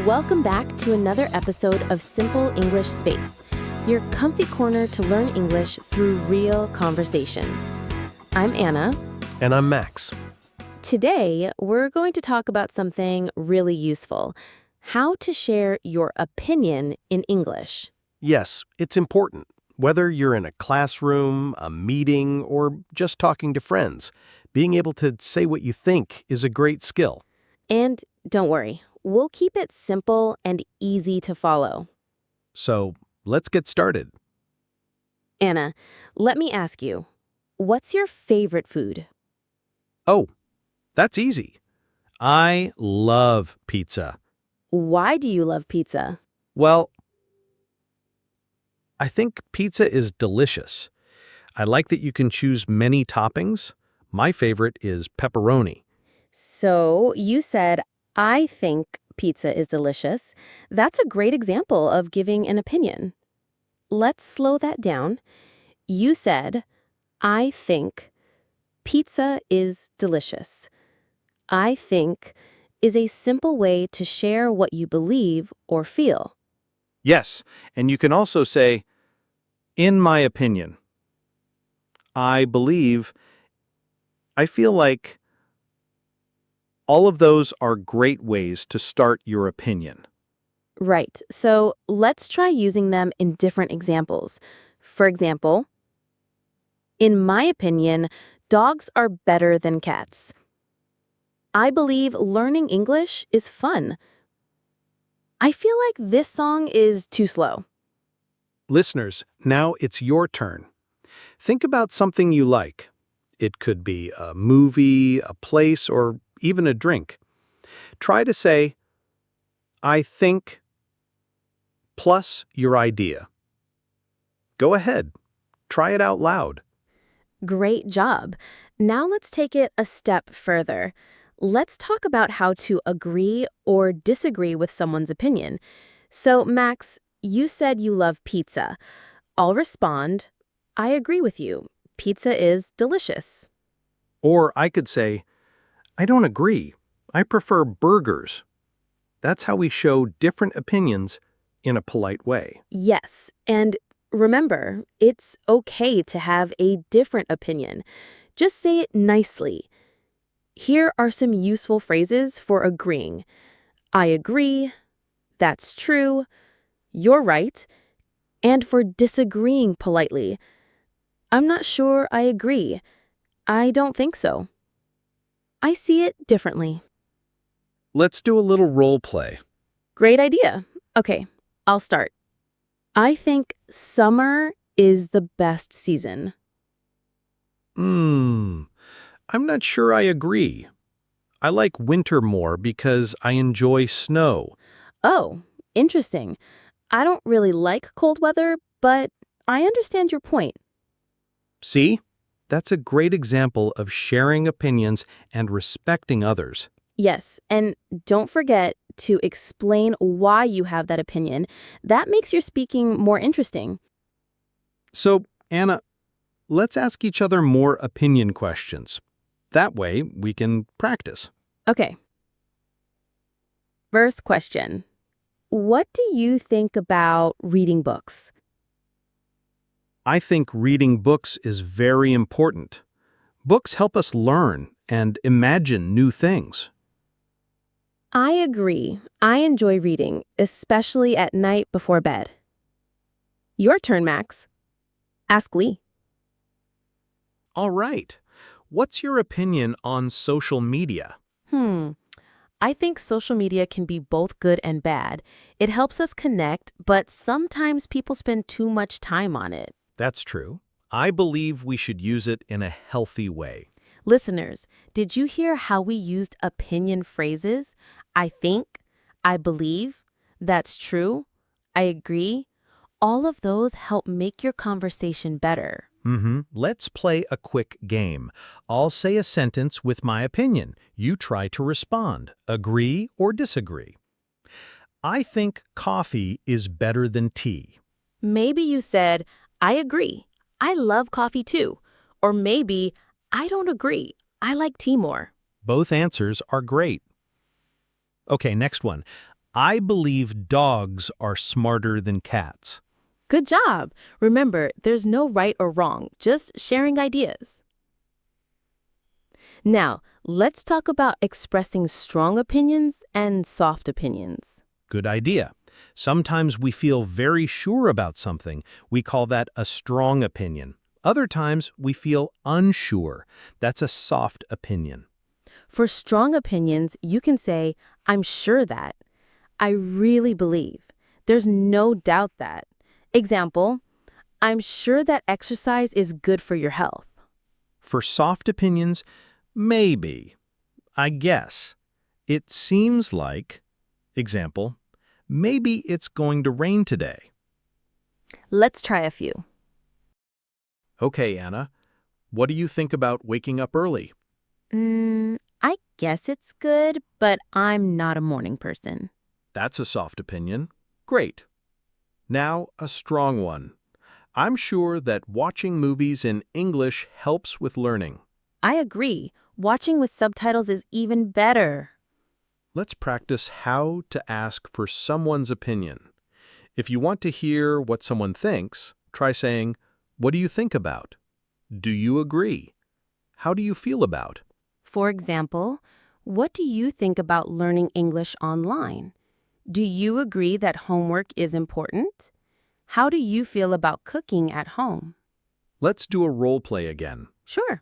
Welcome back to another episode of Simple English Space, your comfy corner to learn English through real conversations. I'm Anna. And I'm Max. Today, we're going to talk about something really useful: how to share your opinion in English. Yes, it's important. Whether you're in a classroom, a meeting, or just talking to friends, being able to say what you think is a great skill. And don't worry, we'll keep it simple and easy to follow. So let's get started. Anna, let me ask you, what's your favorite food? Oh, that's easy. I love pizza. Why do you love pizza? Well, I think pizza is delicious. I like that you can choose many toppings. My favorite is pepperoni. So you said, I think pizza is delicious. That's a great example of giving an opinion. Let's slow that down. You said, I think pizza is delicious. I think is a simple way to share what you believe or feel. Yes, and you can also say, in my opinion. I believe. I feel like all of those are great ways to start your opinion. Right. So let's try using them in different examples. For example, in my opinion, dogs are better than cats. I believe learning English is fun. I feel like this song is too slow. Listeners, now it's your turn. Think about something you like. It could be a movie, a place, or even a drink. Try to say, I think, plus your idea. Go ahead. Try it out loud. Great job. Now let's take it a step further. Let's talk about how to agree or disagree with someone's opinion. So, Max, you said you love pizza. I'll respond, I agree with you. Pizza is delicious. Or I could say, I don't agree. I prefer burgers. That's how we show different opinions in a polite way. Yes, and remember, it's okay to have a different opinion. Just say it nicely. Here are some useful phrases for agreeing. I agree. That's true. You're right. And for disagreeing politely, I'm not sure I agree. I don't think so. I see it differently. Let's do a little role play. Great idea. Okay, I'll start. I think summer is the best season. I'm not sure I agree. I like winter more because I enjoy snow. Oh, interesting. I don't really like cold weather, but I understand your point. See? That's a great example of sharing opinions and respecting others. Yes, and don't forget to explain why you have that opinion. That makes your speaking more interesting. So, Anna, let's ask each other more opinion questions. That way, we can practice. Okay. First question. What do you think about reading books? I think reading books is very important. Books help us learn and imagine new things. I agree. I enjoy reading, especially at night before bed. Your turn, Max. Ask Lee. All right. What's your opinion on social media? I think social media can be both good and bad. It helps us connect, but sometimes people spend too much time on it. That's true. I believe we should use it in a healthy way. Listeners, did you hear how we used opinion phrases? I think, I believe, that's true, I agree. All of those help make your conversation better. Let's play a quick game. I'll say a sentence with my opinion. You try to respond, agree or disagree. I think coffee is better than tea. Maybe you said, I agree. I love coffee too. Or maybe, I don't agree. I like tea more. Both answers are great. Okay, next one. I believe dogs are smarter than cats. Good job. Remember, there's no right or wrong, just sharing ideas. Now, let's talk about expressing strong opinions and soft opinions. Good idea. Sometimes we feel very sure about something. We call that a strong opinion. Other times we feel unsure. That's a soft opinion. For strong opinions, you can say, I'm sure that. I really believe. There's no doubt that. Example, I'm sure that exercise is good for your health. For soft opinions, maybe. I guess. It seems like. Example, maybe it's going to rain today. Let's try a few. Okay, Anna. What do you think about waking up early? I guess it's good, but I'm not a morning person. That's a soft opinion. Great. Now, a strong one. I'm sure that watching movies in English helps with learning. I agree. Watching with subtitles is even better. Let's practice how to ask for someone's opinion. If you want to hear what someone thinks, try saying, "What do you think about?" "Do you agree?" "How do you feel about?" For example, what do you think about learning English online? Do you agree that homework is important? How do you feel about cooking at home? Let's do a role play again. Sure.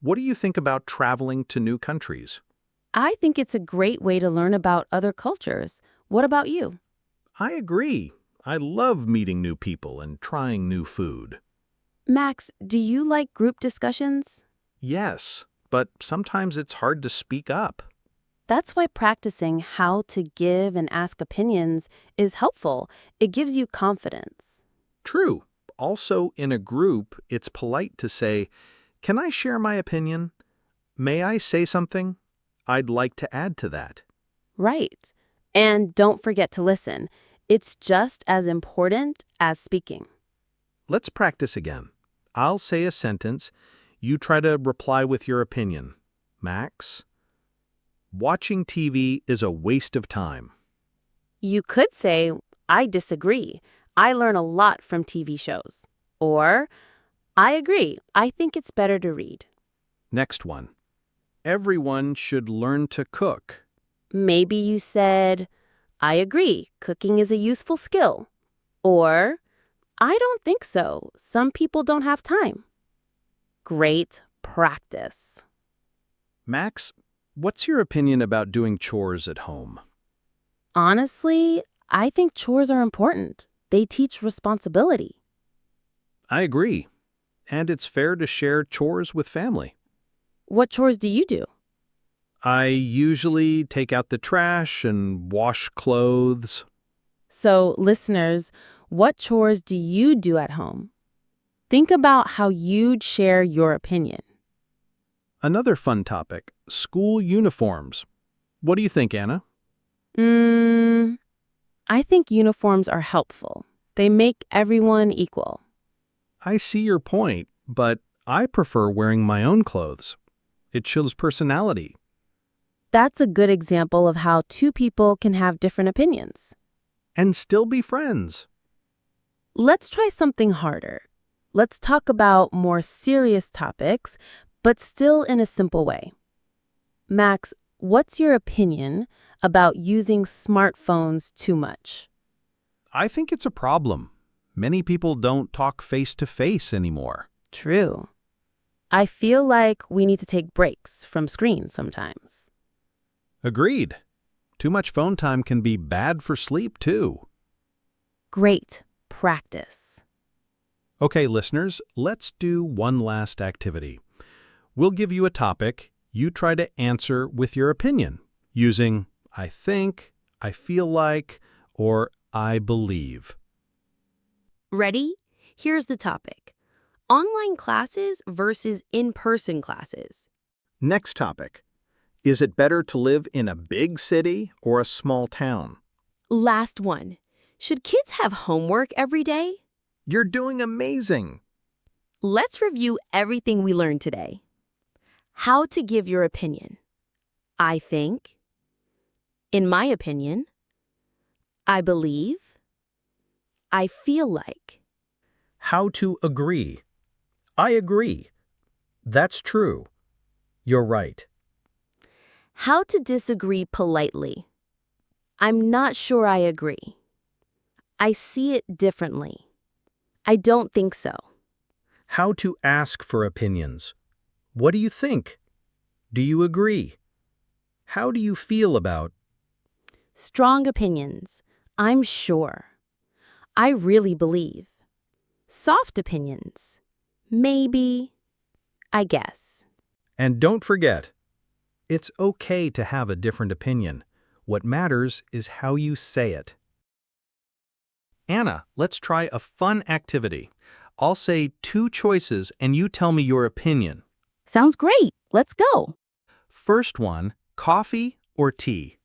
What do you think about traveling to new countries? I think it's a great way to learn about other cultures. What about you? I agree. I love meeting new people and trying new food. Max, do you like group discussions? Yes, but sometimes it's hard to speak up. That's why practicing how to give and ask opinions is helpful. It gives you confidence. True. Also, in a group, it's polite to say, "Can I share my opinion? May I say something? I'd like to add to that." Right. And don't forget to listen. It's just as important as speaking. Let's practice again. I'll say a sentence. You try to reply with your opinion. Max? Watching TV is a waste of time. You could say, I disagree. I learn a lot from TV shows. Or, I agree. I think it's better to read. Next one. Everyone should learn to cook. Maybe you said, I agree. Cooking is a useful skill. Or, I don't think so. Some people don't have time. Great practice. Max, what's your opinion about doing chores at home? Honestly, I think chores are important. They teach responsibility. I agree. And it's fair to share chores with family. What chores do you do? I usually take out the trash and wash clothes. So, listeners, what chores do you do at home? Think about how you'd share your opinion. Another fun topic, school uniforms. What do you think, Anna? I think uniforms are helpful. They make everyone equal. I see your point, but I prefer wearing my own clothes. It shows personality. That's a good example of how two people can have different opinions. And still be friends. Let's try something harder. Let's talk about more serious topics, but still in a simple way. Max, what's your opinion about using smartphones too much? I think it's a problem. Many people don't talk face-to-face anymore. True. I feel like we need to take breaks from screens sometimes. Agreed. Too much phone time can be bad for sleep, too. Great practice. Okay, listeners, let's do one last activity. We'll give you a topic. You try to answer with your opinion using I think, I feel like, or I believe. Ready? Here's the topic. Online classes versus in-person classes. Next topic. Is it better to live in a big city or a small town? Last one. Should kids have homework every day? You're doing amazing. Let's review everything we learned today. How to give your opinion. I think. In my opinion. I believe. I feel like. How to agree. I agree. That's true. You're right. How to disagree politely. I'm not sure I agree. I see it differently. I don't think so. How to ask for opinions. What do you think? Do you agree? How do you feel about? Strong opinions. I'm sure. I really believe. Soft opinions. Maybe. I guess. And don't forget, it's okay to have a different opinion. What matters is how you say it. Anna, let's try a fun activity. I'll say 2 choices and you tell me your opinion. Sounds great. Let's go. First one, coffee or tea?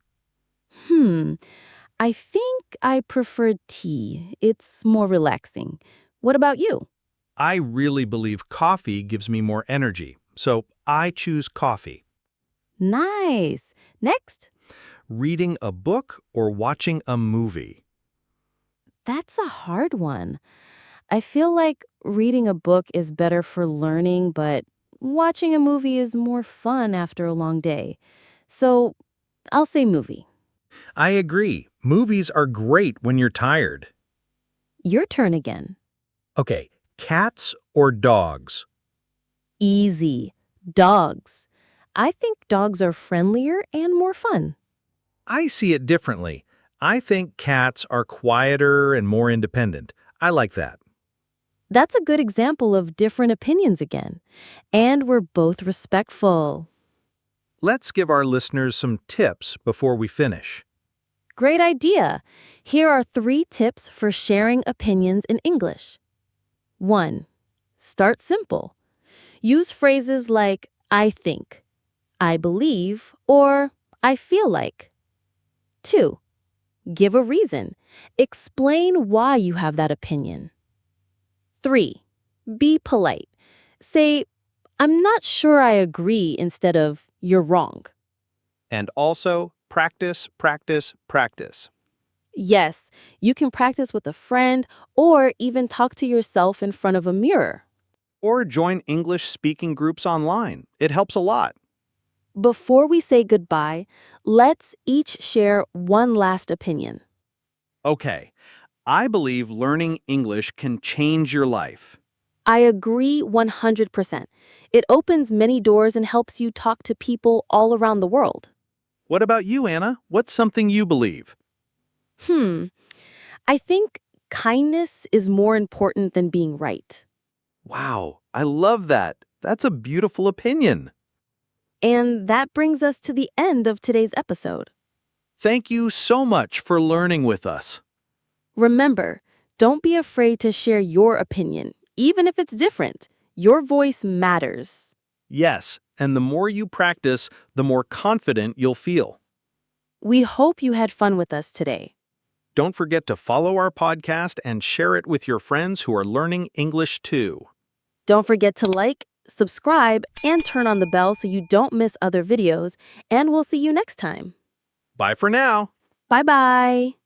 I think I prefer tea. It's more relaxing. What about you? I really believe coffee gives me more energy, so I choose coffee. Nice. Next. Reading a book or watching a movie? That's a hard one. I feel like reading a book is better for learning, but watching a movie is more fun after a long day. So I'll say movie. I agree. Movies are great when you're tired. Your turn again. Okay, cats or dogs? Easy. Dogs. I think dogs are friendlier and more fun. I see it differently. I think cats are quieter and more independent. I like that. That's a good example of different opinions again. And we're both respectful. Let's give our listeners some tips before we finish. Great idea. Here are 3 tips for sharing opinions in English. 1. Start simple. Use phrases like I think, I believe, or I feel like. 2. Give a reason. Explain why you have that opinion. 3. Be polite. Say, I'm not sure I agree instead of you're wrong. And also, practice, practice, practice. Yes, you can practice with a friend or even talk to yourself in front of a mirror. Or join English speaking groups online. It helps a lot. Before we say goodbye, let's each share one last opinion. Okay, I believe learning English can change your life. I agree 100%. It opens many doors and helps you talk to people all around the world. What about you, Anna? What's something you believe? I think kindness is more important than being right. Wow, I love that. That's a beautiful opinion. And that brings us to the end of today's episode. Thank you so much for learning with us. Remember, don't be afraid to share your opinion, even if it's different. Your voice matters. Yes, and the more you practice, the more confident you'll feel. We hope you had fun with us today. Don't forget to follow our podcast and share it with your friends who are learning English too. Don't forget to like, subscribe, and turn on the bell so you don't miss other videos, and we'll see you next time. Bye for now. Bye-bye.